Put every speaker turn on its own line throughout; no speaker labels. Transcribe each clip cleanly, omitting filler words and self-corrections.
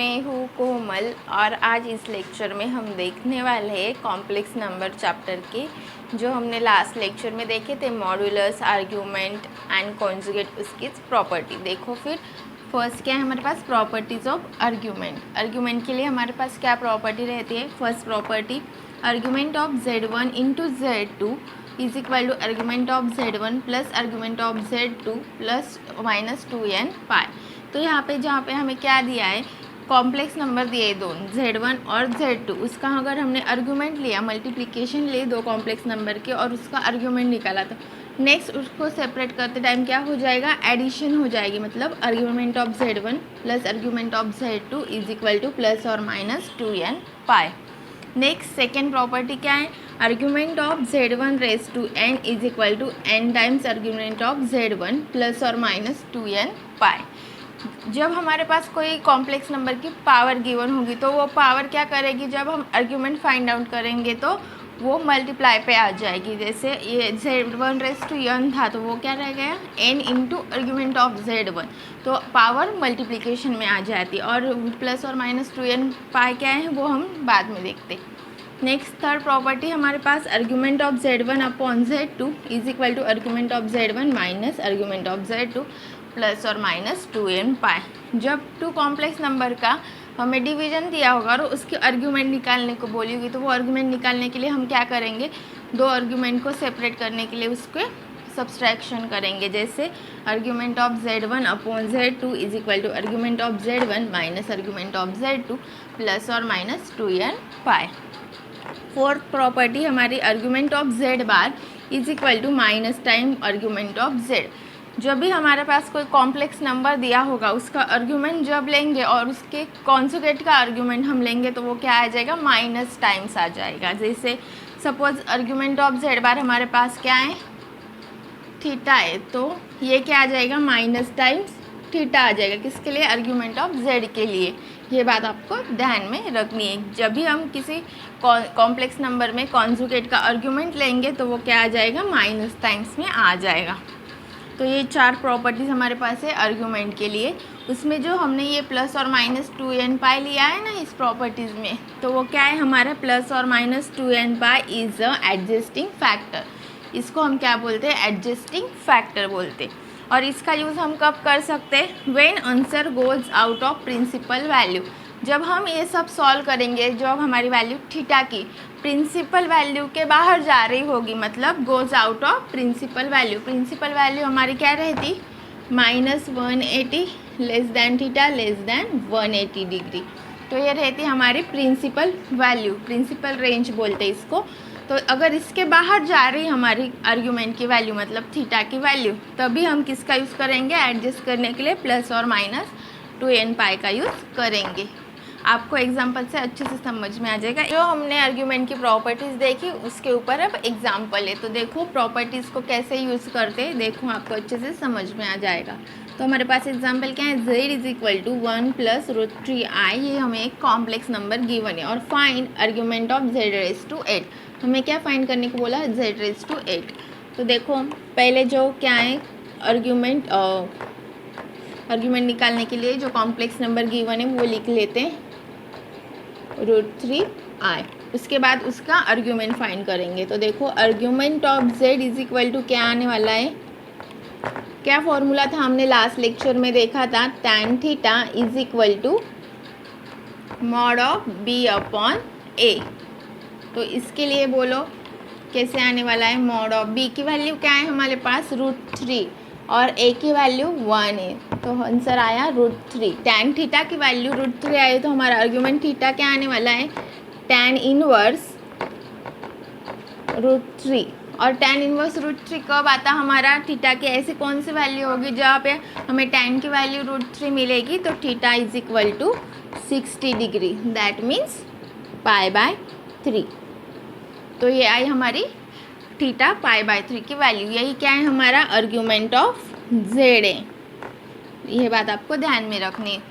मैं हूँ कोमल और आज इस लेक्चर में हम देखने वाले हैं कॉम्प्लेक्स नंबर चैप्टर के जो हमने लास्ट लेक्चर में देखे थे, मॉड्यूलस, आर्ग्यूमेंट एंड कॉन्जुगेट, उसकी प्रॉपर्टी। देखो फिर फर्स्ट क्या है हमारे पास, प्रॉपर्टीज़ ऑफ आर्ग्यूमेंट। आर्ग्यूमेंट के लिए हमारे पास क्या प्रॉपर्टी रहती है, first property argument of Z1 into Z2 is equal to argument of Z1 plus argument of Z2 plus minus 2n pi. तो यहाँ पे जहाँ पे हमें क्या दिया है, कॉम्प्लेक्स नंबर दिए दो Z1 और Z2, उसका अगर हमने आर्ग्यूमेंट लिया, मल्टीप्लिकेशन ले दो कॉम्प्लेक्स नंबर के और उसका आर्ग्यूमेंट निकाला, तो नेक्स्ट उसको सेपरेट करते टाइम क्या हो जाएगा, एडिशन हो जाएगी। मतलब argument of Z1 plus argument of Z2 is equal to plus और minus 2n pi. Next second property क्या है, argument of Z1 raise to n is equal to n times argument of Z1 plus और minus 2n pi. जब हमारे पास कोई complex number की power given होगी तो वो पावर क्या करेगी, जब हम आर्ग्यूमेंट फाइंड आउट करेंगे तो वो मल्टीप्लाई पे आ जाएगी। जैसे ये Z1 रेज टू n था तो वो क्या रह गया, n into argument of Z1, तो पावर मल्टीप्लिकेशन में आ जाती है। और प्लस और माइनस 2n पाई क्या है वो हम बाद में देखते। नेक्स्ट थर्ड प्रॉपर्टी हमारे पास argument of Z1 upon Z2 is equal to argument of Z1 minus argument of Z2 plus और माइनस 2n पाई। जब टू कॉम्प्लेक्स नंबर का हमें डिवीजन दिया होगा और उसके आर्ग्यूमेंट निकालने को बोली होगी तो वो आर्ग्यूमेंट निकालने के लिए हम क्या करेंगे, दो आर्ग्यूमेंट को सेपरेट करने के लिए उसके सब्सट्रैक्शन करेंगे। जैसे argument of Z1 upon Z2 is equal to argument of Z1 minus argument of Z2 plus और minus 2n pi. Fourth property हमारी argument of Z bar is equal to minus time argument of Z। जब भी हमारे पास कोई complex number दिया होगा उसका आर्ग्यूमेंट जब लेंगे और उसके कॉन्जुगेट का आर्ग्यूमेंट हम लेंगे तो वो क्या आ जाएगा, माइनस टाइम्स आ जाएगा। जैसे सपोज आर्ग्यूमेंट ऑफ Z बार हमारे पास क्या है, थीटा है, तो ये क्या आ जाएगा, माइनस टाइम्स थीटा आ जाएगा। किसके लिए, आर्ग्यूमेंट ऑफ Z के लिए। ये बात आपको ध्यान में रखनी है। जब भी हम किसी कॉम्प्लेक्स नंबर में कॉन्जुगेट का आर्ग्यूमेंट लेंगे तो वो क्या आ जाएगा, माइनस टाइम्स में आ जाएगा। तो ये चार प्रॉपर्टीज़ हमारे पास है आर्ग्यूमेंट के लिए। उसमें जो हमने ये प्लस और माइनस 2n पाई लिया है ना इस प्रॉपर्टीज़ में, तो वो क्या है हमारा, प्लस और minus 2n pi is a adjusting factor. इसको हम क्या बोलते हैं, एडजस्टिंग फैक्टर बोलते हैं। और इसका यूज़ हम कब कर सकते हैं, when answer goes out of principal value. जब हम ये सब सॉल्व करेंगे, जब हमारी वैल्यू थीटा की प्रिंसिपल वैल्यू के बाहर जा रही होगी, मतलब goes out of principal value. Principal value हमारी क्या रहती, minus 180 less than theta less than 180 degree. तो ये रहती हमारी प्रिंसिपल वैल्यू, प्रिंसिपल रेंज बोलते हैं इसको। तो अगर इसके बाहर जा रही हमारी आर्ग्यूमेंट की वैल्यू, मतलब थीटा की वैल्यू, तभी हम किसका यूज़ करेंगे, एडजस्ट करने के लिए प्लस और माइनस 2n पाई का यूज़ करेंगे। आपको एग्जाम्पल से अच्छे से समझ में आ जाएगा। जो हमने आर्ग्यूमेंट की प्रॉपर्टीज़ देखी उसके ऊपर अब एग्जाम्पल है। तो देखो प्रॉपर्टीज़ को कैसे यूज़ करते हैं, देखो आपको अच्छे से समझ में आ जाएगा। तो हमारे पास एग्जाम्पल क्या है, z is equal to 1 plus √3i। ये हमें एक कॉम्प्लेक्स नंबर गिवन है। और find argument of z raise to 8। हमें क्या फाइंड करने को बोला, z रेज टू 8। तो देखो पहले जो क्या है, आर्ग्यूमेंट निकालने के लिए जो कॉम्प्लेक्स नंबर गिवन है वो लिख लेते हैं, √3i। उसके बाद उसका आर्ग्यूमेंट फाइंड करेंगे। तो देखो argument of z is equal to क्या आने वाला है, क्या फॉर्मूला था हमने लास्ट लेक्चर में देखा था, tan theta is equal to mod of b upon a। तो इसके लिए बोलो कैसे आने वाला है, मॉड ऑफ b की वैल्यू क्या है हमारे पास, √3 और a की वैल्यू 1 है, तो आंसर आया √3। tan थीटा की वैल्यू √3 आई तो हमारा आर्ग्यूमेंट थीटा क्या आने वाला है, tan इनवर्स √3। और tan इनवर्स √3 कब आता हमारा, थीटा की ऐसी कौन सी वैल्यू होगी जहाँ पे हमें tan की वैल्यू √3 मिलेगी, तो theta is equal to 60 degree, that means π/3। तो ये आई हमारी थीटा π/3 की वैल्यू। यही क्या है हमारा आर्ग्यूमेंट ऑफ z है। यह बात आपको ध्यान में रखनी है।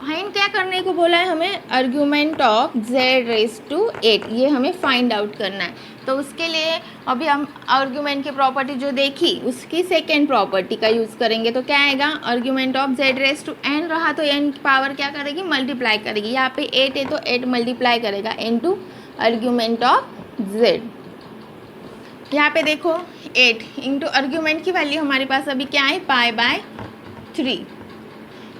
फाइंड क्या करने को बोला है हमें, आर्ग्यूमेंट ऑफ z⁻8, ये हमें फाइंड आउट करना है। तो उसके लिए अभी हम आर्ग्यूमेंट की प्रॉपर्टी जो देखी उसकी सेकेंड प्रॉपर्टी का यूज़ करेंगे। तो क्या आएगा, आर्ग्यूमेंट ऑफ z⁻n रहा तो n की पावर क्या करेगी, मल्टीप्लाई करेगी। यहाँ पे 8 है तो 8 मल्टीप्लाई करेगा इनटू आर्ग्यूमेंट ऑफ z। यहाँ पे देखो 8 इंटू आर्ग्यूमेंट की वैल्यू हमारे पास अभी क्या है, π/3।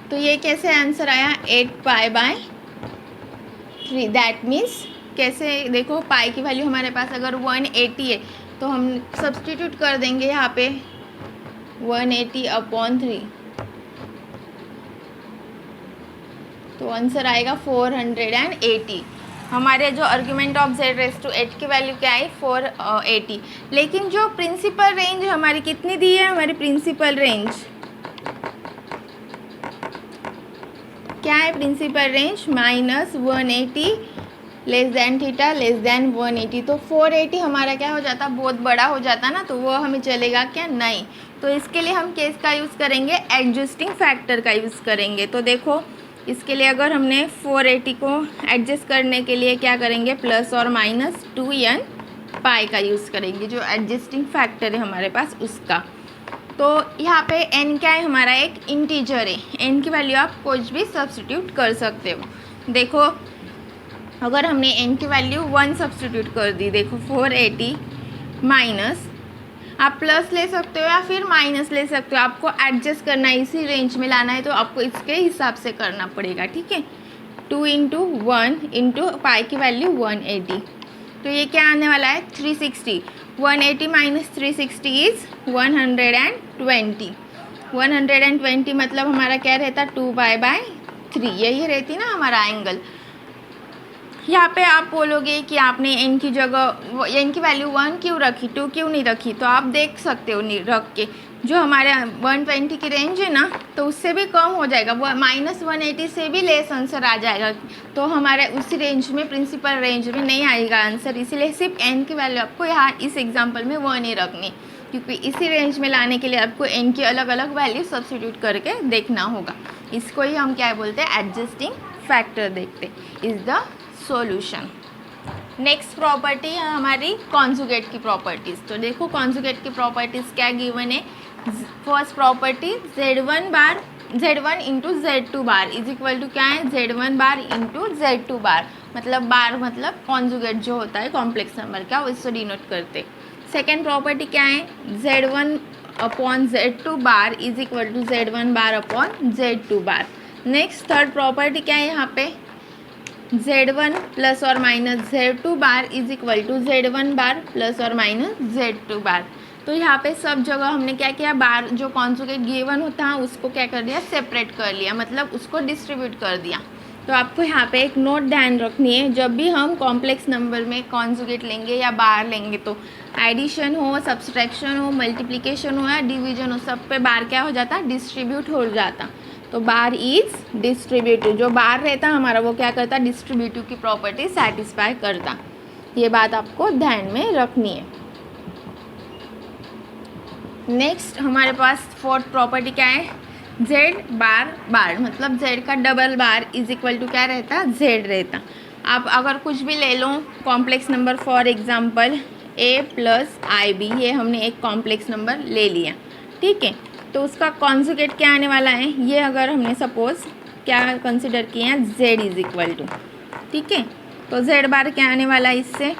तो ये कैसे आंसर आया, 8π/3। दैट मीन्स कैसे, देखो पाई की वैल्यू हमारे पास अगर 180 है तो हम सब्सटीट्यूट कर देंगे यहाँ पे 180/3, तो आंसर आएगा 480। हमारे जो आर्ग्यूमेंट ऑफ z⁻8 की वैल्यू क्या है, 480। लेकिन जो प्रिंसिपल रेंज हमारी कितनी दी है, हमारी प्रिंसिपल रेंज क्या है, principal range -180 less than theta less than 180। तो 480 हमारा क्या हो जाता, बहुत बड़ा हो जाता ना, तो वो हमें चलेगा क्या, नहीं। तो इसके लिए हम केस का यूज़ करेंगे, एडजस्टिंग फैक्टर का यूज़ करेंगे। तो देखो इसके लिए अगर हमने 480 को एडजस्ट करने के लिए क्या करेंगे, प्लस और माइनस 2n पाई का यूज़ करेंगे, जो एडजस्टिंग फैक्टर है हमारे पास उसका। तो यहाँ पे n क्या है, हमारा एक इंटीजर है, n की वैल्यू आप कुछ भी सब्सटीट्यूट कर सकते हो। देखो अगर हमने n की वैल्यू 1 सब्सटीट्यूट कर दी, देखो 480 माइनस, आप प्लस ले सकते हो या फिर माइनस ले सकते हो, आपको एडजस्ट करना है, इसी रेंज में लाना है तो आपको इसके हिसाब से करना पड़ेगा, ठीक है। 2 इंटू 1 इंटू पाई की वैल्यू 180, तो ये क्या आने वाला है, 360। 180 माइनस 360 इज़ 120। 120 मतलब हमारा क्या रहता, 2π/3, यही रहती ना हमारा एंगल। यहाँ पे आप बोलोगे कि आपने n की जगह n की वैल्यू 1 क्यों रखी, 2 क्यों नहीं रखी, तो आप देख सकते हो रख के, जो हमारे 120 की रेंज है ना, तो उससे भी कम हो जाएगा, वो -180 से भी लेस आंसर आ जाएगा। तो हमारे उसी रेंज में, प्रिंसिपल रेंज में नहीं आएगा आंसर, इसीलिए सिर्फ n की वैल्यू आपको यहाँ इस एग्जाम्पल में 1 ही रखनी, क्योंकि इसी रेंज में लाने के लिए आपको n की अलग अलग वैल्यू सब्सटीट्यूट करके देखना होगा। इसको ही हम क्या बोलते हैं, एडजस्टिंग फैक्टर देखते, is the solution. Next property है हमारी कॉन्जुगेट की प्रॉपर्टीज़। तो देखो कॉन्जुगेट की प्रॉपर्टीज़ क्या गिवन है। First property z1 into z2 bar is equal to क्या है, z1 बार इंटू z2 बार, मतलब बार मतलब कॉन्जुगेट जो होता है कॉम्प्लेक्स नंबर का, उससे डिनोट करते। सेकेंड प्रॉपर्टी क्या है, z1/z2 bar is equal to z1 बार/z2 बार। नेक्स्ट थर्ड प्रॉपर्टी क्या है यहाँ पे, z1 प्लस और minus z2 bar is equal to z1 bar plus और माइनस z2 बार। तो यहाँ पे सब जगह हमने क्या किया, बार जो कॉन्जुगेट गिवन होता है उसको क्या कर दिया, सेपरेट कर लिया, मतलब उसको डिस्ट्रीब्यूट कर दिया। तो आपको यहाँ पे एक नोट ध्यान रखनी है, जब भी हम कॉम्प्लेक्स नंबर में कॉन्जुगेट लेंगे या बार लेंगे तो एडिशन हो, सब्सट्रैक्शन हो, मल्टीप्लिकेशन हो या डिवीजन हो, सब पे बार क्या हो जाता, डिस्ट्रीब्यूट हो जाता। तो बार इज डिस्ट्रीब्यूटिव, जो बार रहता हमारा वो क्या करता, डिस्ट्रीब्यूटिव की प्रॉपर्टी सेटिस्फाई करता। ये बात आपको ध्यान में रखनी है। नेक्स्ट हमारे पास फोर्थ प्रॉपर्टी क्या है, z बार मतलब z का double bar is equal to क्या रहता, z रहता। आप अगर कुछ भी ले लो complex number, for example a plus IB, ये हमने एक कॉम्प्लेक्स नंबर ले लिया, ठीक है। तो उसका कॉन्जुगेट क्या आने वाला है, ये अगर हमने सपोज क्या कंसिडर किए हैं, z इज इक्वल टू, ठीक है। तो z बार क्या आने वाला है, इससे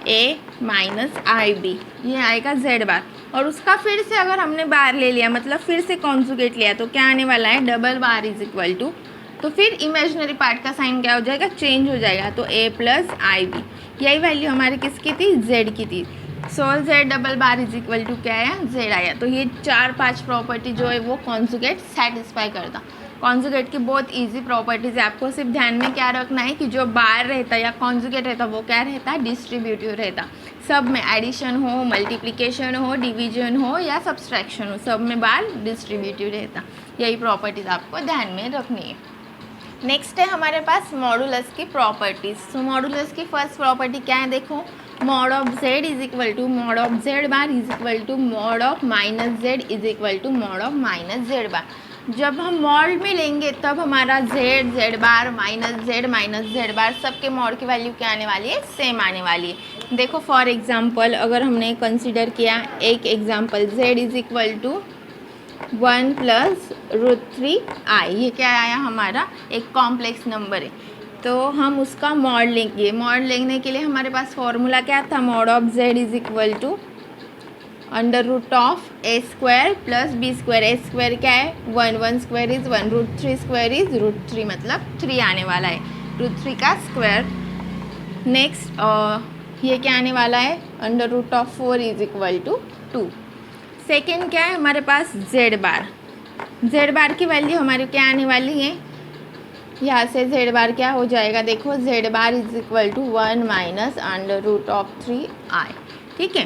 a माइनस IB, ये आएगा z बार। और उसका फिर से अगर हमने बार ले लिया, मतलब फिर से कॉन्जुगेट लिया, तो क्या आने वाला है, double bar is equal to, तो फिर इमेजिनरी पार्ट का साइन क्या हो जाएगा, चेंज हो जाएगा। तो a प्लस IB, यही वैल्यू हमारी किसकी थी, z की थी। So z double bar is equal to क्या आया, z आया। तो ये 4-5 प्रॉपर्टी जो है वो कॉन्जुगेट सेटिस्फाई करता। कॉन्जुगेट की बहुत इजी प्रॉपर्टीज़ है, आपको सिर्फ ध्यान में क्या रखना है कि जो बार रहता या कॉन्जुगेट रहता वो क्या रहता, डिस्ट्रीब्यूटिव रहता। सब में एडिशन हो, मल्टीप्लिकेशन हो, डिवीजन हो या सब्सट्रैक्शन हो, सब में बार डिस्ट्रीब्यूटिव रहता। यही प्रॉपर्टीज़ आपको ध्यान में रखनी है। नेक्स्ट है हमारे पास मॉडुलस की प्रॉपर्टीज़। तो मॉडुलस की फर्स्ट प्रॉपर्टी क्या है, देखो mod of z is equal to mod of z bar is equal to mod of minus z is equal to mod of minus z bar. जब हम मॉड में लेंगे तब हमारा z, z bar minus z bar सबके mod की value क्या आने वाली है, सेम आने वाली है। देखो फॉर एग्जांपल अगर हमने कंसीडर किया एक example z is equal to 1 plus √3i, ये क्या आया हमारा एक कॉम्प्लेक्स नंबर है, तो हम उसका मॉड लेंगे। मॉड लेने के लिए हमारे पास फॉर्मूला क्या था, mod of z is equal to √ऑफ a square plus b square. A square क्या है 1, 1 स्क्वायर इज 1, √3 स्क्वायर इज √3 मतलब 3 आने वाला है, √3 का स्क्वायर। नेक्स्ट ये क्या आने वाला है √4 इज इक्वल टू 2। सेकेंड क्या है हमारे पास जेड बार। जेड बार की वैल्यू हमारी क्या आने वाली है, यहाँ से जेड बार क्या हो जाएगा, देखो z bar is equal to 1 minus √3i। ठीक है,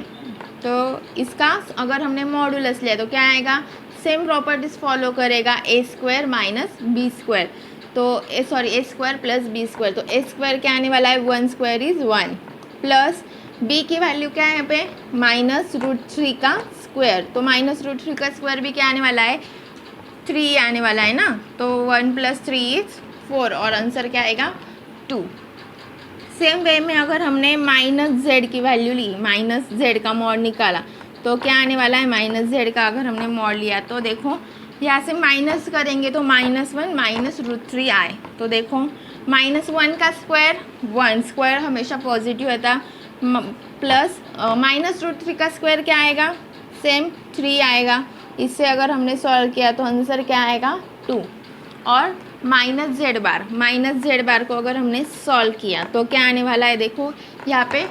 तो इसका अगर हमने मॉडुलस लिया तो क्या आएगा, सेम प्रॉपर्टीज फॉलो करेगा, ए स्क्वायर माइनस बी स्क्वायर, तो ए स्क्वायर प्लस बी स्क्वायर, तो ए स्क्वायर क्या आने वाला है 1 स्क्वायर इज 1 प्लस बी की वैल्यू क्या है यहाँ पे -√3 का स्क्वायर, तो -√3 का स्क्वायर भी क्या आने वाला है 3 आने वाला है ना, तो 1 + 3 इज 4 और आंसर क्या आएगा 2। सेम वे में अगर हमने -z की वैल्यू ली, -z का मॉड निकाला तो क्या आने वाला है -z का अगर हमने मॉड लिया तो देखो यहाँ से माइनस करेंगे तो -1 -√3i, तो देखो -1 का स्क्वायर 1 स्क्वायर हमेशा पॉजिटिव होता, प्लस -√3 का स्क्वायर क्या आएगा सेम 3 आएगा। इससे अगर हमने सॉल्व किया तो आंसर क्या आएगा 2। और -z बार को अगर हमने सॉल्व किया तो क्या आने वाला है, देखो यहाँ पे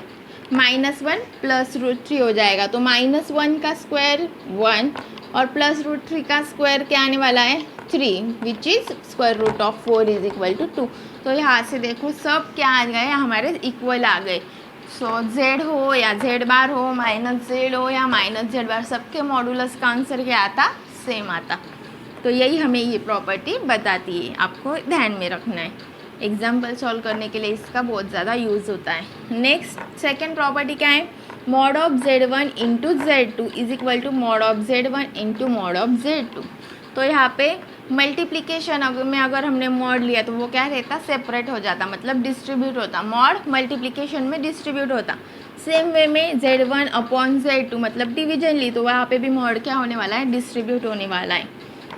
-1 प्लस √3 हो जाएगा, तो -1 का स्क्वायर 1 और प्लस √3 का स्क्वायर क्या आने वाला है 3 which is √4 is equal to 2। तो यहाँ से देखो सब क्या आ गए हमारे इक्वल आ गए। सो जेड हो या जेड बार हो, -z हो या -z बार, सबके मॉडुलस का आंसर क्या आता सेम आता। तो यही हमें ये प्रॉपर्टी बताती है, आपको ध्यान में रखना है। एग्जाम्पल सॉल्व करने के लिए इसका बहुत ज़्यादा यूज़ होता है। नेक्स्ट सेकंड प्रॉपर्टी क्या है, mod of z1 into z2 is equal to mod of z1 into mod of z2। तो यहाँ पे मल्टीप्लिकेशन अगर हमने मॉड लिया तो वो क्या रहता सेपरेट हो जाता, मतलब डिस्ट्रीब्यूट होता, मॉड मल्टीप्लिकेशन में डिस्ट्रीब्यूट होता। सेम वे में z1 अपॉन z2 मतलब डिवीजन ली तो वहाँ पे भी मॉड क्या होने वाला है डिस्ट्रीब्यूट होने वाला है,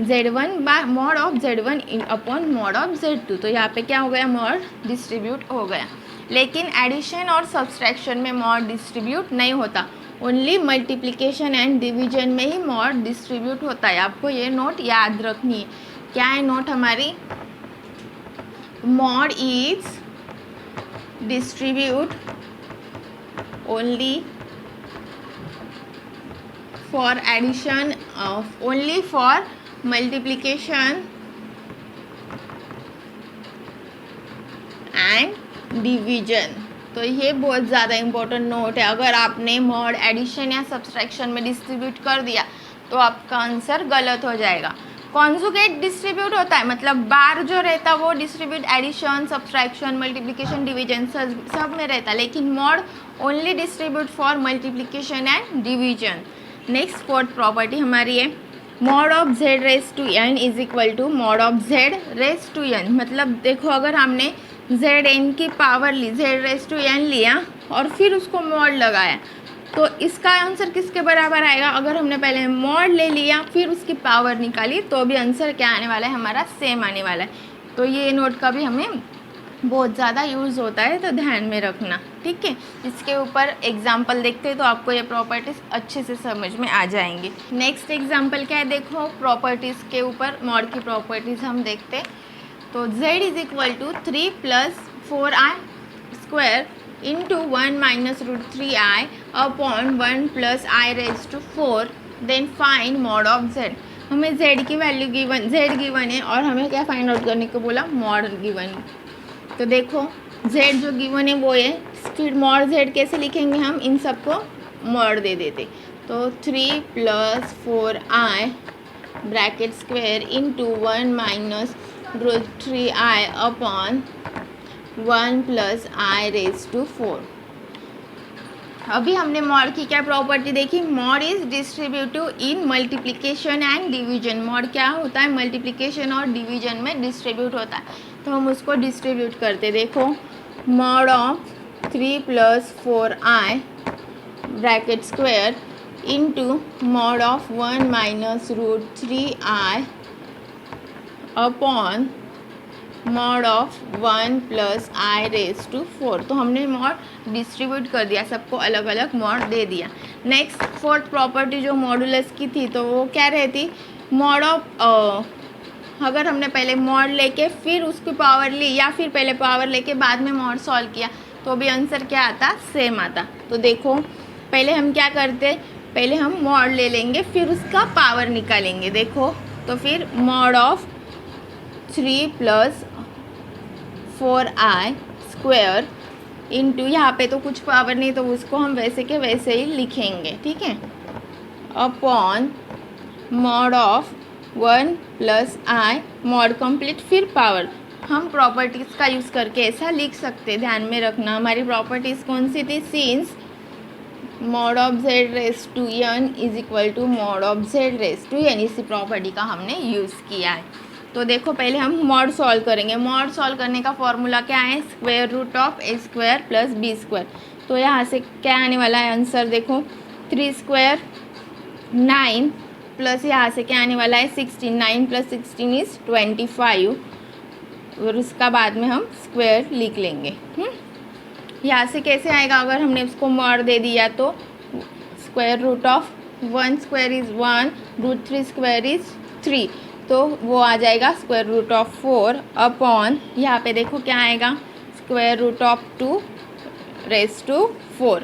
z1 bye mod of z1 upon mod of z2। तो यहाँ पे क्या हो गया मॉड डिस्ट्रीब्यूट हो गया। लेकिन एडिशन और सब्सट्रैक्शन में मॉड डिस्ट्रीब्यूट नहीं होता, ओनली मल्टीप्लिकेशन एंड डिवीजन में ही मॉड डिस्ट्रीब्यूट होता है। आपको ये नोट याद रखनी है। क्या है नोट हमारी, mod is distribute only for addition, only for multiplication and division. तो ये बहुत ज़्यादा इम्पोर्टेंट नोट है। अगर आपने मॉड एडिशन या सब्सट्रैक्शन में डिस्ट्रीब्यूट कर दिया तो आपका आंसर गलत हो जाएगा। कॉन्जुगेट डिस्ट्रीब्यूट होता है, मतलब बार जो रहता है वो distribute addition subtraction multiplication division सब में रहता है, लेकिन mod only distribute for multiplication and division. Next fourth property हमारी है mod of z raise to n is equal to mod of z raise to n। मतलब देखो अगर हमने zn की पावर ली, z रेज टू n लिया और फिर उसको मॉड लगाया तो इसका आंसर किसके बराबर आएगा, अगर हमने पहले मॉड ले लिया फिर उसकी पावर निकाली तो भी आंसर क्या आने वाला है हमारा सेम आने वाला है। तो ये नोट का भी हमें बहुत ज़्यादा यूज़ होता है, तो ध्यान में रखना, ठीक है। इसके ऊपर एग्जाम्पल देखते हैं तो आपको ये प्रॉपर्टीज़ अच्छे से समझ में आ जाएंगे। नेक्स्ट एग्जाम्पल क्या है, देखो प्रॉपर्टीज़ के ऊपर मॉड की प्रॉपर्टीज़ हम देखते हैं। तो z is equal to 3 + 4i square into 1 - √3i upon 1 + i raise to 4, then find mod of z। हमें z की वैल्यू गिवन, z गिवन है और हमें क्या फाइंड आउट करने को बोला, मॉड गिवन। तो देखो z जो गिवन है वो है, फिर मॉड z कैसे लिखेंगे हम, इन सबको मॉड दे देते। तो 3 + 4i bracket square into 1 - √3i upon 1 + i raise to 4। अभी हमने मॉड की क्या प्रॉपर्टी देखी, mod is distributive in multiplication and division. Mod क्या होता है, मल्टीप्लिकेशन और डिवीजन में डिस्ट्रीब्यूट होता है, तो हम उसको डिस्ट्रीब्यूट करते। देखो mod of 3 + 4i bracket square into mod of 1 - √3i upon mod of 1 + i⁴। तो हमने मॉड डिस्ट्रीब्यूट कर दिया, सबको अलग अलग मॉड दे दिया। नेक्स्ट फोर्थ प्रॉपर्टी जो मॉडुलस की थी, तो वो क्या रहती, मॉड ऑफ अगर हमने पहले मॉड लेके फिर उसकी पावर ली, या फिर पहले पावर लेके बाद में मॉड सॉल्व किया, तो भी आंसर क्या आता, सेम आता। तो देखो पहले हम क्या करते, पहले हम मॉड ले लेंगे फिर उसका पावर निकालेंगे। देखो तो फिर मॉड ऑफ 3 + 4i² इंटू, यहाँ पे तो कुछ पावर नहीं तो उसको हम वैसे के वैसे ही लिखेंगे, ठीक है, upon mod of 1 + i mod complete फिर पावर। हम प्रॉपर्टीज़ का यूज़ करके ऐसा लिख सकते, ध्यान में रखना हमारी प्रॉपर्टीज़ कौन सी थी, since mod of z⁴n = mod of z⁴n, इसी प्रॉपर्टी का हमने यूज़ किया है। तो देखो पहले हम मॉड सॉल्व करेंगे। मॉड सॉल्व करने का फॉर्मूला क्या है, √a² + b²। तो यहाँ से क्या आने वाला है आंसर, देखो 3² 9 प्लस यहाँ से क्या आने वाला है 16, 9 + 16 इज़ 25, और उसका बाद में हम स्क्वायर लिख लेंगे। यहाँ से कैसे आएगा, अगर हमने उसको मॉड दे दिया तो √1² इज़ 1, √3² इज़ 3, तो वो आ जाएगा √4 अपॉन, यहाँ पे देखो क्या आएगा √2⁴।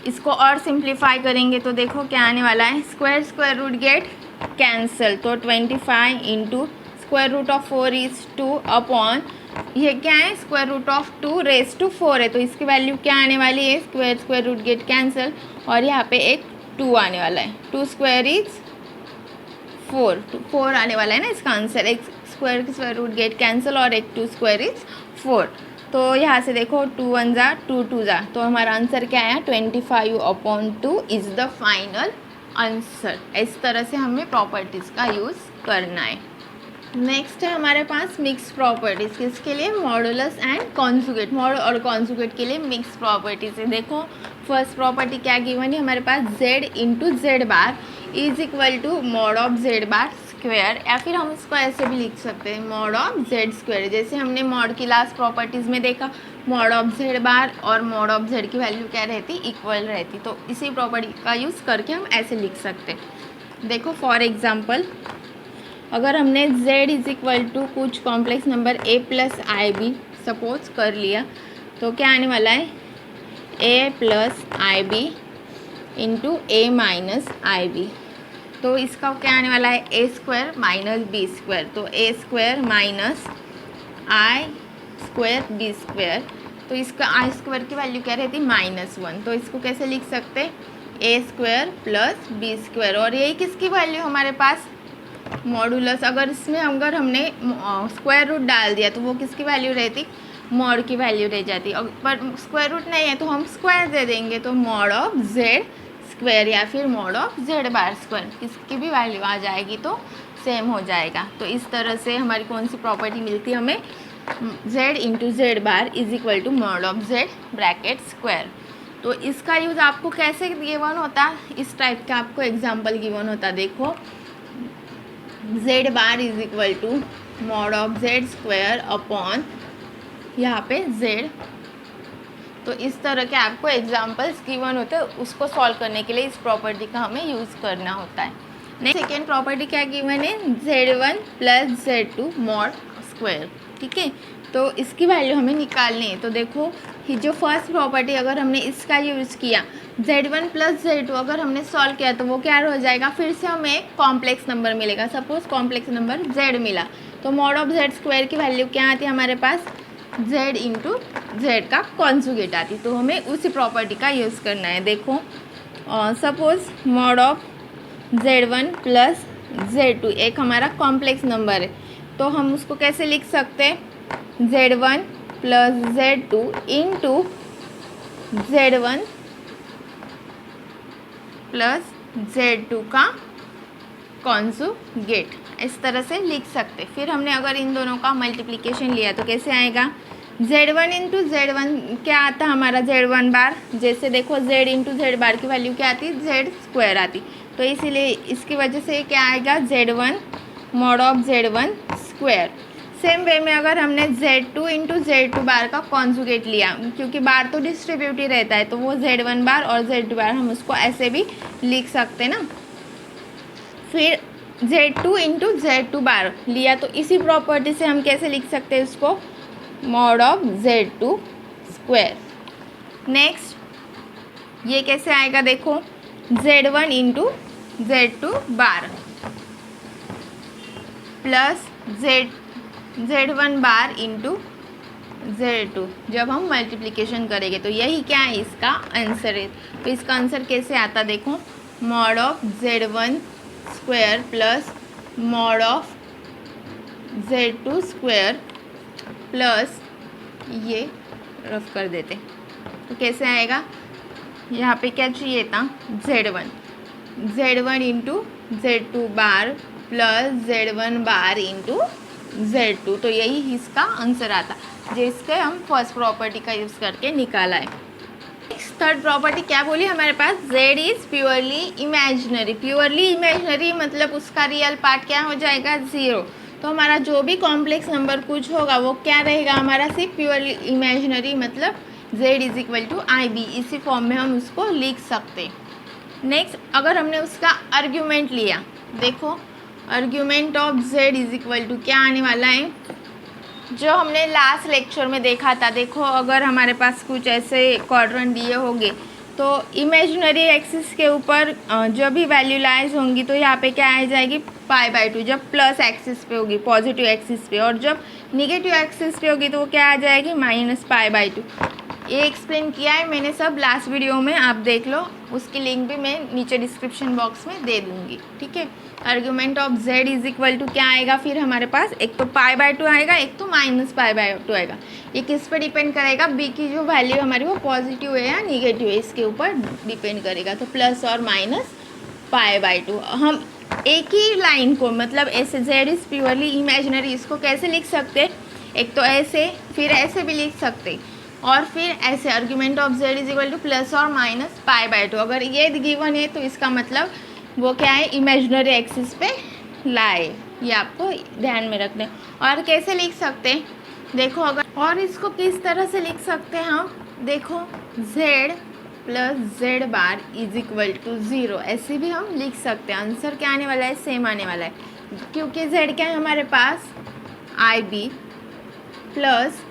इसको और सिंप्लीफाई करेंगे तो देखो क्या आने वाला है, स्क्वायर रूट गेट कैंसिल, तो 25 इंटू √4 इज़ 2 अपॉन, ये क्या है √2⁴ है, तो इसकी वैल्यू क्या आने वाली है, स्क्वायर रूट गेट कैंसिल, और यहाँ पे एक 2 आने वाला है, 2² इज़ 4 आने वाला है ना इसका आंसर। एक स्क्वायर रूट गेट कैंसिल और एक 2² इज़ 4। तो यहाँ से देखो 2 × 1 = 2, 2 × तो हमारा आंसर क्या आया, 25/2 इज़ द फाइनल आंसर। इस तरह से हमें प्रॉपर्टीज़ का यूज़ करना है। नेक्स्ट है हमारे पास मिक्स प्रॉपर्टीज़, किसके लिए, मॉडुलस एंड कॉन्जुगेट। मॉड और कॉन्जुगेट के लिए मिक्स प्रॉपर्टीज़ है। देखो फर्स्ट प्रॉपर्टी क्या गिवन है हमारे पास, z × z⁻ = mod of z⁻², या फिर हम इसको ऐसे भी लिख सकते हैं मॉड ऑफ z²। जैसे हमने मॉड की लास्ट प्रॉपर्टीज़ में देखा, मॉड ऑफ z⁻ और मॉड ऑफ z की वैल्यू क्या रहती, इक्वल रहती, तो इसी प्रॉपर्टी का यूज़ करके हम ऐसे लिख सकते। देखो फॉर एग्जांपल, अगर हमने z = कुछ complex number a + ib suppose कर लिया, तो क्या आने वाला है, a + ib into a - ib, तो इसका क्या आने वाला है, a² - b², तो a² - i² b², तो इसका i² की वैल्यू क्या रहती, -1, तो इसको कैसे लिख सकते, a² + b², और यही किसकी वैल्यू हमारे पास, मॉडुलस। अगर इसमें अगर हमने स्क्वायर रूट डाल दिया तो वो किसकी वैल्यू रहती, मॉड की वैल्यू रह जाती, पर स्क्वायर रूट नहीं है तो हम स्क्वायर दे देंगे, तो मॉड ऑफ z² या फिर मॉड ऑफ z⁻², किसकी भी वैल्यू आ जाएगी तो सेम हो जाएगा। तो इस तरह से हमारी कौन सी प्रॉपर्टी मिलती है हमें, z × z⁻ = mod of z²। तो इसका यूज़ आपको कैसे गिवन होता, इस टाइप का आपको एग्जाम्पल गिवन होता। देखो z⁻ = mod of z² upon यहाँ पे z, तो इस तरह के आपको एग्जाम्पल्स गिवन होते हैं, उसको सॉल्व करने के लिए इस प्रॉपर्टी का हमें यूज़ करना होता है। नेक्स्ट सेकेंड प्रॉपर्टी क्या गिवन है, z1 + z2 मॉड स्क्वायर, ठीक है, तो इसकी वैल्यू हमें निकालनी है। तो देखो ये जो फर्स्ट प्रॉपर्टी अगर हमने इसका यूज़ किया, z1 + z2 अगर हमने सॉल्व किया तो वो क्या हो जाएगा, फिर से हमें एक कॉम्प्लेक्स नंबर मिलेगा। सपोज कॉम्प्लेक्स नंबर z मिला, तो मॉड ऑफ z² की वैल्यू क्या आती है हमारे पास, z × z का कॉन्जुगेट आती, तो हमें उसी प्रॉपर्टी का यूज़ करना है। देखो suppose mod of z1 + z2 एक हमारा कॉम्प्लेक्स नंबर है, तो हम उसको कैसे लिख सकते हैं, z1 + z2 into Z1 plus Z2 का कॉन्जुगेट, इस तरह से लिख सकते। फिर हमने अगर इन दोनों का मल्टीप्लिकेशन लिया तो कैसे आएगा, Z1 इंटू Z1 क्या आता हमारा Z1 बार, जैसे देखो Z इंटू Z बार की वैल्यू क्या आती, Z स्क्वायर आती, तो इसीलिए इसकी वजह से क्या आएगा Z1 mod of Z1 square. Same way में अगर हमने Z2 इंटू Z2 बार का कॉन्जुगेट लिया, क्योंकि बार तो डिस्ट्रीब्यूटिव रहता है, तो वो Z1 बार और Z2 बार हम उसको ऐसे भी लिख सकते ना। फिर Z2 इंटू Z2 बार लिया तो इसी प्रॉपर्टी से हम कैसे लिख सकते हैं इसको, mod of Z2 square. Next ये कैसे आएगा, देखो Z1 इंटू Z2 बार plus Z1 bar into Z2, जब हम मल्टीप्लिकेशन करेंगे तो यही क्या है, इसका आंसर है। तो इसका आंसर कैसे आता, देखो mod of Z1 square plus mod of Z2 square plus ये रफ कर देते, तो कैसे आएगा, यहाँ पे क्या चाहिए था Z1 इंटू Z2 बार plus Z1 bar into Z2, तो यही इसका आंसर आता, जिसके हम फर्स्ट प्रॉपर्टी का यूज़ करके निकाला है। थर्ड प्रॉपर्टी क्या बोली हमारे पास, Z is purely imaginary. Purely imaginary मतलब उसका रियल पार्ट क्या हो जाएगा, 0। तो हमारा जो भी कॉम्प्लेक्स नंबर कुछ होगा वो क्या रहेगा हमारा, सिर्फ प्योरली इमेजिनरी, मतलब Z is equal to IB, इसी फॉर्म में हम उसको लिख सकते। नेक्स्ट अगर हमने उसका आर्ग्यूमेंट लिया, देखो argument of Z is equal to क्या आने वाला है, जो हमने लास्ट लेक्चर में देखा था। देखो अगर हमारे पास कुछ ऐसे क्वाड्रेंट दिए होंगे तो इमेजिनरी एक्सिस के ऊपर जो भी वैल्यू लाइज होंगी तो यहाँ पे क्या आ जाएगी π/2, जब प्लस एक्सिस पे होगी पॉजिटिव एक्सिस पे, और जब निगेटिव एक्सिस पे होगी तो वो क्या आ जाएगी -π/2। ये एक्सप्लेन किया है मैंने सब लास्ट वीडियो में, आप देख लो, उसकी लिंक भी मैं नीचे डिस्क्रिप्शन बॉक्स में दे दूँगी, ठीक है। Argument of Z is equal to क्या आएगा फिर हमारे पास, एक तो π/2 आएगा, एक तो -π/2 आएगा। ये किस पे डिपेंड करेगा, B की जो वैल्यू हमारी वो पॉजिटिव है या निगेटिव है, इसके ऊपर डिपेंड करेगा। तो प्लस और माइनस π/2। हम एक ही लाइन को मतलब ऐसे Z इज़ प्योरली इमेजिनरी, इसको कैसे लिख सकते, एक तो ऐसे, फिर ऐसे भी लिख सकते, और फिर ऐसे argument of Z is equal to plus और माइनस π/2। अगर ये गिवन है तो इसका मतलब वो क्या है, इमेजिनरी एक्सिस पे लाए, ये आपको ध्यान में रखना है। और कैसे लिख सकते हैं, देखो अगर, और इसको किस तरह से लिख सकते हैं हम, देखो Z plus Z bar is equal to 0, ऐसे भी हम लिख सकते हैं। आंसर क्या आने वाला है, सेम आने वाला है, क्योंकि Z क्या है हमारे पास IB प्लस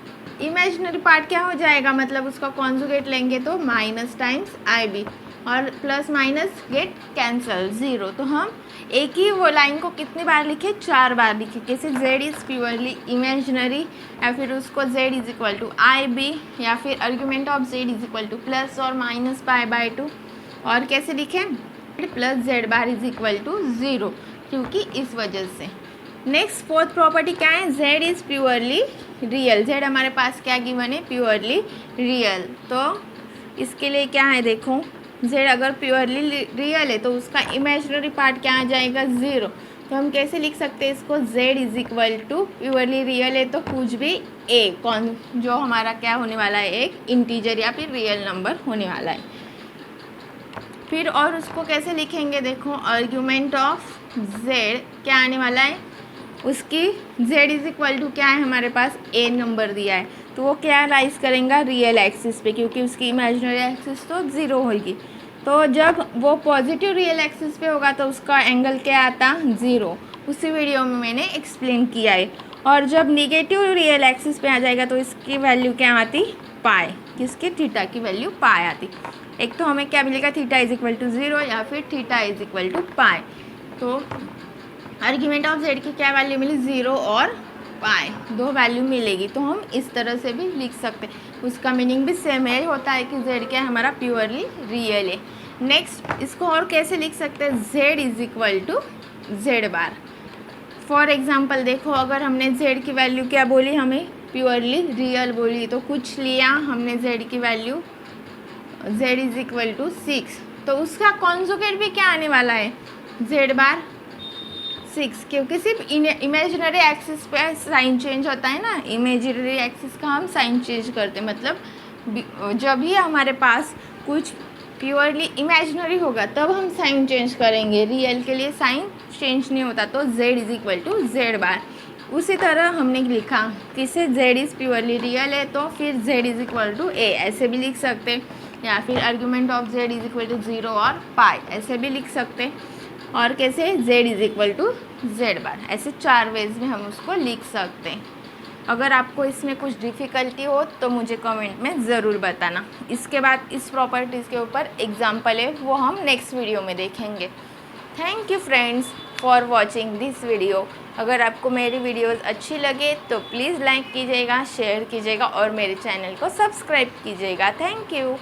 इमेजिनरी पार्ट क्या हो जाएगा, मतलब उसका कॉन्जुगेट लेंगे तो माइनस टाइम्स IB, और प्लस माइनस गेट कैंसल 0। तो हम एक ही वो लाइन को कितनी बार लिखे, 4 बार लिखे, कैसे Z इज़ प्योरली इमेजिनरी, या फिर उसको Z is equal to IB, या फिर argument of Z is equal to plus और माइनस π/2, और कैसे लिखे plus Z bar is equal to 0, क्योंकि इस वजह से। नेक्स्ट फोर्थ प्रॉपर्टी क्या है, Z is purely real. Z हमारे पास क्या गिवन है, प्योरली रियल। तो इसके लिए क्या है, देखो Z अगर प्योरली रियल है तो उसका इमेजिनरी पार्ट क्या आ जाएगा, 0। तो हम कैसे लिख सकते हैं इसको, Z is equal to purely real है तो कुछ भी कौन जो हमारा क्या होने वाला है, एक इंटीजर या फिर रियल नंबर होने वाला है। फिर और उसको कैसे लिखेंगे, देखो आर्ग्यूमेंट ऑफ Z क्या आने वाला है, उसकी Z इज इक्वल टू क्या है हमारे पास, A नंबर दिया है, तो वो क्या राइज करेंगे रियल एक्सिस पे, क्योंकि उसकी इमेजिनरी एक्सिस तो 0 होगी। तो जब वो पॉजिटिव रियल एक्सिस पे होगा तो उसका एंगल क्या आता, 0, उसी वीडियो में मैंने एक्सप्लेन किया है। और जब निगेटिव रियल एक्सिस पे आ जाएगा तो इसकी वैल्यू क्या आती, पाई, किसकी, थीटा की वैल्यू पाई आती। एक तो हमें क्या मिलेगा, थीटा इज इक्वल टू 0 या फिर थीटा इज इक्वल टू पाई। तो आर्ग्यूमेंट ऑफ Z की क्या वैल्यू मिली, 0 और पाई, 2 वैल्यू मिलेगी। तो हम इस तरह से भी लिख सकते हैं, उसका मीनिंग भी सेम है होता है कि Z क्या है हमारा प्योरली रियल है। नेक्स्ट इसको और कैसे लिख सकते हैं, Z is equal to Z bar. For example देखो अगर हमने Z की वैल्यू क्या बोली, हमें प्योरली रियल बोली, तो कुछ लिया हमने Z की value z is equal to 6, तो उसका कॉन्जुगेट भी क्या आने वाला है, z बार 6, क्योंकि सिर्फ इमेजिनरी एक्सिस पे साइन चेंज होता है ना, इमेजिनरी एक्सिस का हम साइन चेंज करते हैं, मतलब जब भी हमारे पास कुछ प्योरली इमेजिनरी होगा तब हम साइन चेंज करेंगे, रियल के लिए साइन चेंज नहीं होता, तो z is equal to z bar. उसी तरह हमने लिखा किसे z इज़ प्योरली रियल है तो फिर z is equal to a ऐसे भी लिख सकते हैं, या फिर argument of z is equal to 0 और पाई ऐसे भी लिख सकते हैं, और कैसे z is equal to z bar, ऐसे 4 वेज में हम उसको लिख सकते हैं। अगर आपको इसमें कुछ डिफ़िकल्टी हो तो मुझे कमेंट में ज़रूर बताना। इसके बाद इस प्रॉपर्टीज़ के ऊपर एग्जाम्पल है, वो हम नेक्स्ट वीडियो में देखेंगे। Thank you friends for watching this video. अगर आपको मेरी वीडियोस अच्छी लगे तो प्लीज़ लाइक कीजिएगा, शेयर कीजिएगा और मेरे चैनल को सब्सक्राइब कीजिएगा। Thank you.